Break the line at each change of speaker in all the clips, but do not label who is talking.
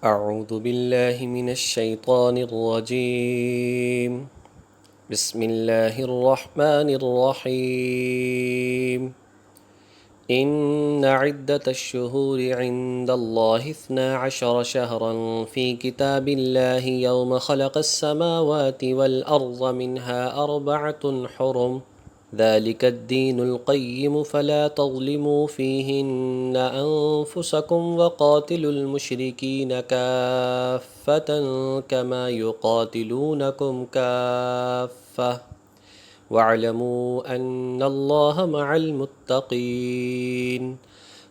أعوذ بالله من الشيطان الرجيم. بسم الله الرحمن الرحيم. إن عدة الشهور عند الله 12 شهرا في كتاب الله يوم خلق السماوات والأرض منها 4 حرم ذلك الدين القيم فلا تظلموا فيهن أنفسكم وقاتلوا المشركين كافة كما يقاتلونكم كافة واعلموا أن الله مع المتقين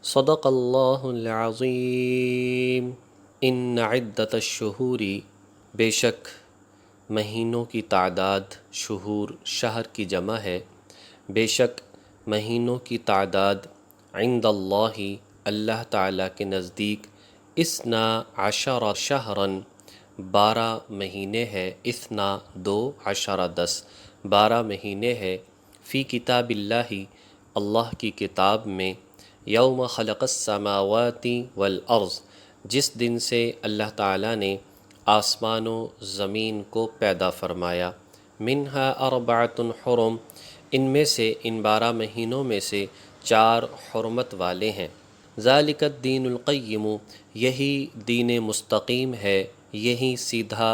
صدق الله العظيم. ان عدت الشہور، بے شک مہینوں کی تعداد، شہور شہر کی جمع ہے، بے شک مہینوں کی تعداد عند اللہ اللہ تعالیٰ کے نزدیک 12 شہرن 12 مہینے ہے، 10 12 مہینے ہے، فی کتاب اللہ اللہ کی کتاب میں، یوم خلق السماوات والارض جس دن سے اللہ تعالیٰ نے آسمان و زمین کو پیدا فرمایا، منہا 4 حرم ان میں سے، ان 12 مہینوں میں سے 4 حرمت والے ہیں، ذالک الدین القیم یہی دین مستقیم ہے، یہی سیدھا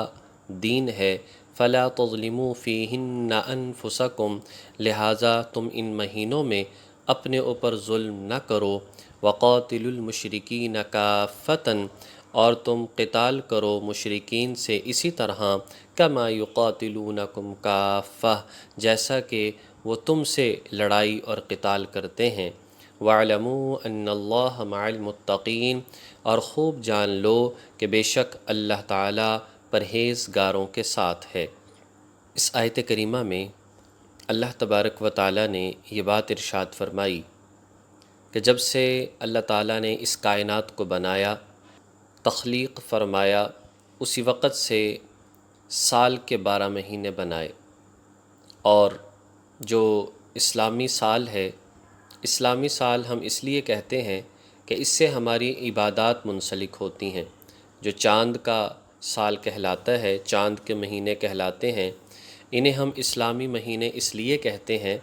دین ہے، فلا تظلموا فیہن انفسکم لہٰذا تم ان مہینوں میں اپنے اوپر ظلم نہ کرو، وقاتلوا المشرکین کافۃ اور تم قتال کرو مشرکین سے اسی طرح، کما یقاتلونکم کافہ جیسا کہ وہ تم سے لڑائی اور قتال کرتے ہیں، وَاعْلَمُوا أَنَّ اللَّهَ مَعَ الْمُتَّقِينَ اور خوب جان لو کہ بے شک اللہ تعالیٰ پرہیزگاروں کے ساتھ ہے۔ اس آیت کریمہ میں اللہ تبارک و تعالیٰ نے یہ بات ارشاد فرمائی کہ جب سے اللہ تعالیٰ نے اس کائنات کو بنایا، تخلیق فرمایا، اسی وقت سے سال کے 12 مہینے بنائے، اور جو اسلامی سال ہے، اسلامی سال ہم اس لیے کہتے ہیں کہ اس سے ہماری عبادات منسلک ہوتی ہیں۔ جو چاند کا سال کہلاتا ہے، چاند کے مہینے کہلاتے ہیں، انہیں ہم اسلامی مہینے اس لیے کہتے ہیں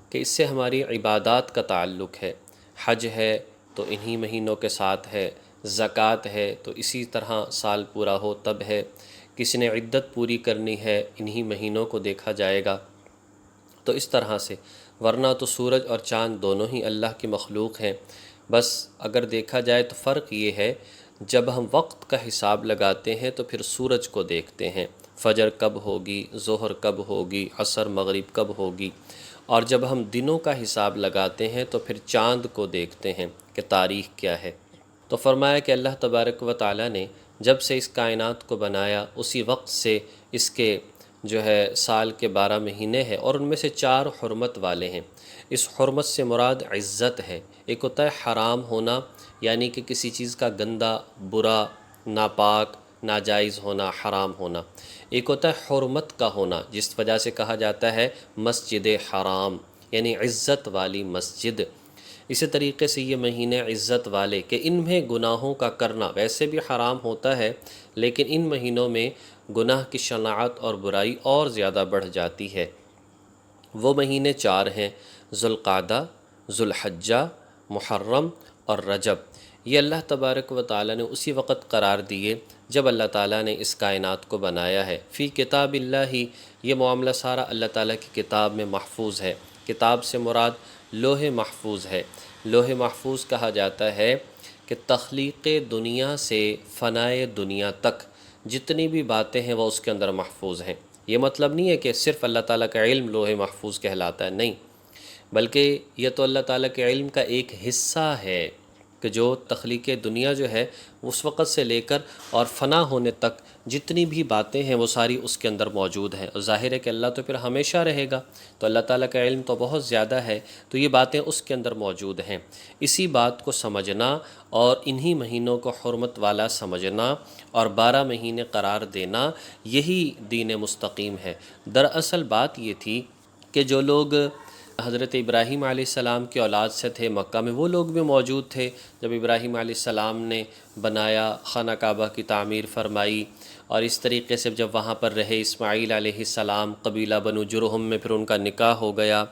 کہ اس سے ہماری عبادات کا تعلق ہے۔ حج ہے تو انہی مہینوں کے ساتھ ہے، زکوٰۃ ہے تو اسی طرح سال پورا ہو تب ہے، کسی نے عدت پوری کرنی ہے انہی مہینوں کو دیکھا جائے گا، تو اس طرح سے، ورنہ تو سورج اور چاند دونوں ہی اللہ کی مخلوق ہیں۔ بس اگر دیکھا جائے تو فرق یہ ہے، جب ہم وقت کا حساب لگاتے ہیں تو پھر سورج کو دیکھتے ہیں، فجر کب ہوگی، ظہر کب ہوگی، عصر مغرب کب ہوگی، اور جب ہم دنوں کا حساب لگاتے ہیں تو پھر چاند کو دیکھتے ہیں کہ تاریخ کیا ہے۔ تو فرمایا کہ اللہ تبارک و تعالیٰ نے جب سے اس کائنات کو بنایا اسی وقت سے اس کے جو ہے سال کے 12 مہینے ہیں، اور ان میں سے 4 حرمت والے ہیں۔ اس حرمت سے مراد عزت ہے۔ ایک ہوتا ہے حرام ہونا، یعنی کہ کسی چیز کا گندا، برا، ناپاک، ناجائز ہونا، حرام ہونا۔ ایک ہوتا ہے حرمت کا ہونا، جس وجہ سے کہا جاتا ہے مسجد حرام، یعنی عزت والی مسجد۔ اسی طریقے سے یہ مہینے عزت والے کہ ان میں گناہوں کا کرنا ویسے بھی حرام ہوتا ہے، لیکن ان مہینوں میں گناہ کی شناعت اور برائی اور زیادہ بڑھ جاتی ہے۔ وہ مہینے 4 ہیں، ذوالقعدہ، ذوالحجہ، محرم اور رجب۔ یہ اللہ تبارک و تعالیٰ نے اسی وقت قرار دیے جب اللہ تعالیٰ نے اس کائنات کو بنایا ہے۔ فی کتاب اللہ یہ معاملہ سارا اللہ تعالیٰ کی کتاب میں محفوظ ہے۔ کتاب سے مراد لوح محفوظ ہے۔ لوح محفوظ کہا جاتا ہے کہ تخلیق دنیا سے فنائے دنیا تک جتنی بھی باتیں ہیں وہ اس کے اندر محفوظ ہیں۔ یہ مطلب نہیں ہے کہ صرف اللہ تعالیٰ کا علم لوح محفوظ کہلاتا ہے، نہیں، بلکہ یہ تو اللہ تعالیٰ کے علم کا ایک حصہ ہے کہ جو تخلیق دنیا جو ہے اس وقت سے لے کر اور فنا ہونے تک جتنی بھی باتیں ہیں وہ ساری اس کے اندر موجود ہیں، اور ظاہر ہے کہ اللہ تو پھر ہمیشہ رہے گا، تو اللہ تعالیٰ کا علم تو بہت زیادہ ہے، تو یہ باتیں اس کے اندر موجود ہیں۔ اسی بات کو سمجھنا اور انہی مہینوں کو حرمت والا سمجھنا اور 12 مہینے قرار دینا، یہی دین مستقیم ہے۔ دراصل بات یہ تھی کہ جو لوگ حضرت ابراہیم علیہ السلام کی اولاد سے تھے، مکہ میں وہ لوگ بھی موجود تھے جب ابراہیم علیہ السلام نے بنایا، خانہ کعبہ کی تعمیر فرمائی، اور اس طریقے سے جب وہاں پر رہے اسماعیل علیہ السلام، قبیلہ بنو جرہم میں پھر ان کا نکاح ہو گیا،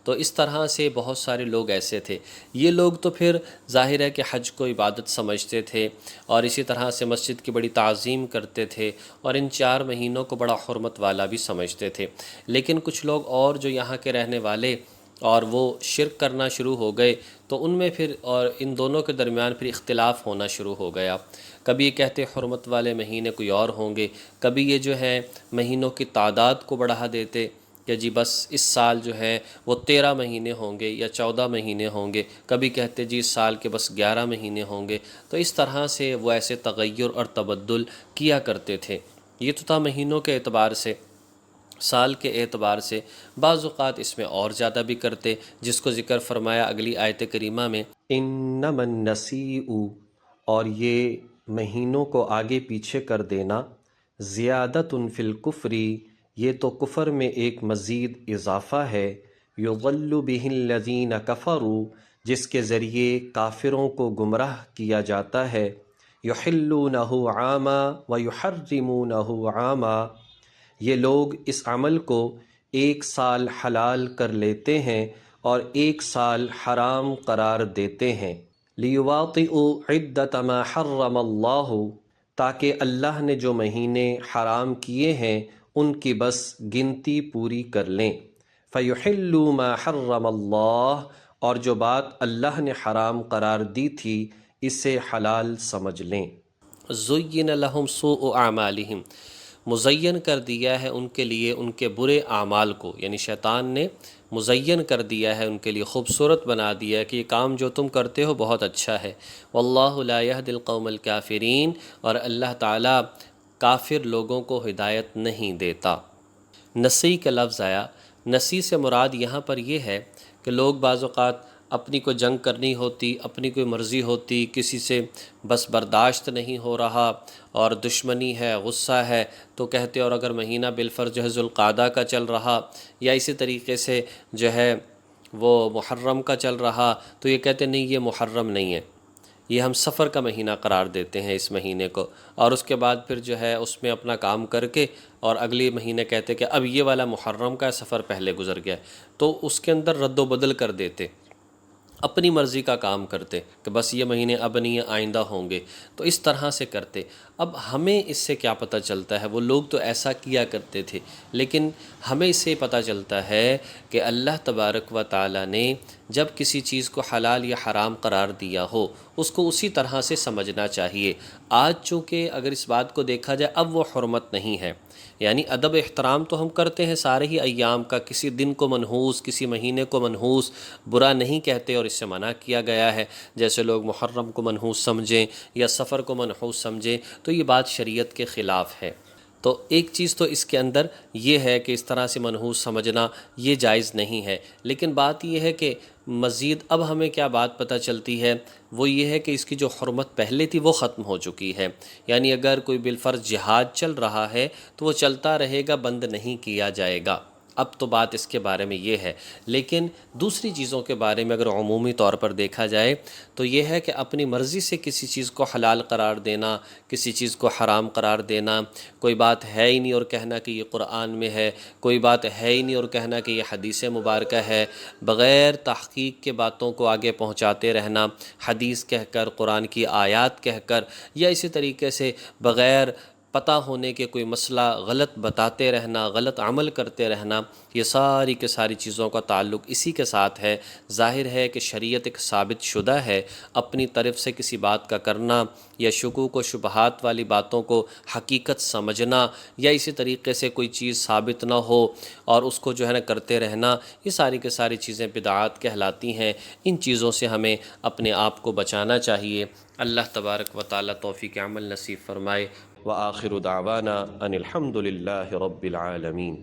تو اس طرح سے بہت سارے لوگ ایسے تھے۔ یہ لوگ تو پھر ظاہر ہے کہ حج کو عبادت سمجھتے تھے، اور اسی طرح سے مسجد کی بڑی تعظیم کرتے تھے، اور ان 4 مہینوں کو بڑا حرمت والا بھی سمجھتے تھے۔ لیکن کچھ لوگ اور جو یہاں کے رہنے والے اور وہ شرک کرنا شروع ہو گئے، تو ان میں پھر اور ان دونوں کے درمیان پھر اختلاف ہونا شروع ہو گیا۔ کبھی یہ کہتے حرمت والے مہینے کوئی اور ہوں گے، کبھی یہ جو ہے مہینوں کی تعداد کو بڑھا دیتے کہ جی بس اس سال جو ہے وہ 13 مہینے ہوں گے یا 14 مہینے ہوں گے، کبھی کہتے جی اس سال کے بس 11 مہینے ہوں گے۔ تو اس طرح سے وہ ایسے تغیر اور تبدل کیا کرتے تھے۔ یہ تو تھا مہینوں کے اعتبار سے۔ سال کے اعتبار سے بعض اوقات اس میں اور زیادہ بھی کرتے، جس کو ذکر فرمایا اگلی آیت کریمہ میں، انما النسیء، اور یہ مہینوں کو آگے پیچھے کر دینا، زیادۃ فی الکفر، یہ تو کفر میں ایک مزید اضافہ ہے، یضل بہ الذین کفروا، جس کے ذریعے کافروں کو گمراہ کیا جاتا ہے، یحلونہ عاما ویحرمونہ عاما، یہ لوگ اس عمل کو 1 سال حلال کر لیتے ہیں اور 1 سال حرام قرار دیتے ہیں، لیواطئوا عدۃ ما حرم اللہ، تاکہ اللہ نے جو مہینے حرام کیے ہیں ان کی بس گنتی پوری کر لیں، فیحلوا ما حرم اللہ، اور جو بات اللہ نے حرام قرار دی تھی اسے حلال سمجھ لیں۔ زین لہم سوء اعمالہم، مزین کر دیا ہے ان کے لیے ان کے برے اعمال کو، یعنی شیطان نے مزین کر دیا ہے ان کے لیے، خوبصورت بنا دیا ہے کہ یہ کام جو تم کرتے ہو بہت اچھا ہے۔ واللہ لا یہدی القوم الکافرین، اور اللہ تعالیٰ کافر لوگوں کو ہدایت نہیں دیتا۔ نسی کا لفظ آیا، نسی سے مراد یہاں پر یہ ہے کہ لوگ بعض اوقات اپنی کوئی جنگ کرنی ہوتی، اپنی کوئی مرضی ہوتی، کسی سے بس برداشت نہیں ہو رہا اور دشمنی ہے، غصہ ہے، تو کہتے، اور اگر مہینہ بالفرض جو ہے ذوالقعدہ کا چل رہا یا اسی طریقے سے جو ہے وہ محرم کا چل رہا، تو یہ کہتے نہیں یہ محرم نہیں ہے، یہ ہم سفر کا مہینہ قرار دیتے ہیں اس مہینے کو، اور اس کے بعد پھر جو ہے اس میں اپنا کام کر کے اور اگلے مہینے کہتے کہ اب یہ والا محرم کا سفر پہلے گزر گیا، تو اس کے اندر رد و بدل کر دیتے، اپنی مرضی کا کام کرتے کہ بس یہ مہینے اب نہیں آئندہ ہوں گے، تو اس طرح سے کرتے۔ اب ہمیں اس سے کیا پتہ چلتا ہے؟ وہ لوگ تو ایسا کیا کرتے تھے، لیکن ہمیں اس سے پتہ چلتا ہے کہ اللہ تبارک و تعالیٰ نے جب کسی چیز کو حلال یا حرام قرار دیا ہو اس کو اسی طرح سے سمجھنا چاہیے۔ آج چونکہ اگر اس بات کو دیکھا جائے اب وہ حرمت نہیں ہے، یعنی ادب احترام تو ہم کرتے ہیں سارے ہی ایام کا، کسی دن کو منحوس، کسی مہینے کو منحوس برا نہیں کہتے اور اس سے منع کیا گیا ہے، جیسے لوگ محرم کو منحوس سمجھیں یا سفر کو منحوس سمجھیں، تو یہ بات شریعت کے خلاف ہے۔ تو ایک چیز تو اس کے اندر یہ ہے کہ اس طرح سے منحوس سمجھنا یہ جائز نہیں ہے، لیکن بات یہ ہے کہ مزید اب ہمیں کیا بات پتہ چلتی ہے، وہ یہ ہے کہ اس کی جو حرمت پہلے تھی وہ ختم ہو چکی ہے، یعنی اگر کوئی بالفرض جہاد چل رہا ہے تو وہ چلتا رہے گا، بند نہیں کیا جائے گا۔ اب تو بات اس کے بارے میں یہ ہے، لیکن دوسری چیزوں کے بارے میں اگر عمومی طور پر دیکھا جائے تو یہ ہے کہ اپنی مرضی سے کسی چیز کو حلال قرار دینا، کسی چیز کو حرام قرار دینا، کوئی بات ہے ہی نہیں اور کہنا کہ یہ قرآن میں ہے، کوئی بات ہے ہی نہیں اور کہنا کہ یہ حدیث مبارکہ ہے، بغیر تحقیق کے باتوں کو آگے پہنچاتے رہنا، حدیث کہہ کر، قرآن کی آیات کہہ کر، یا اسی طریقے سے بغیر پتہ ہونے کے کوئی مسئلہ غلط بتاتے رہنا، غلط عمل کرتے رہنا، یہ ساری کے ساری چیزوں کا تعلق اسی کے ساتھ ہے۔ ظاہر ہے کہ شریعت ایک ثابت شدہ ہے، اپنی طرف سے کسی بات کا کرنا یا شکوک و شبہات والی باتوں کو حقیقت سمجھنا، یا اسی طریقے سے کوئی چیز ثابت نہ ہو اور اس کو جو ہے نا کرتے رہنا، یہ ساری کے ساری چیزیں بدعات کہلاتی ہیں۔ ان چیزوں سے ہمیں اپنے آپ کو بچانا چاہیے۔ اللہ تبارک و تعالیٰ توفیق عمل نصیب فرمائے۔ وآخر دعوانا ان الحمد للہ رب العالمین۔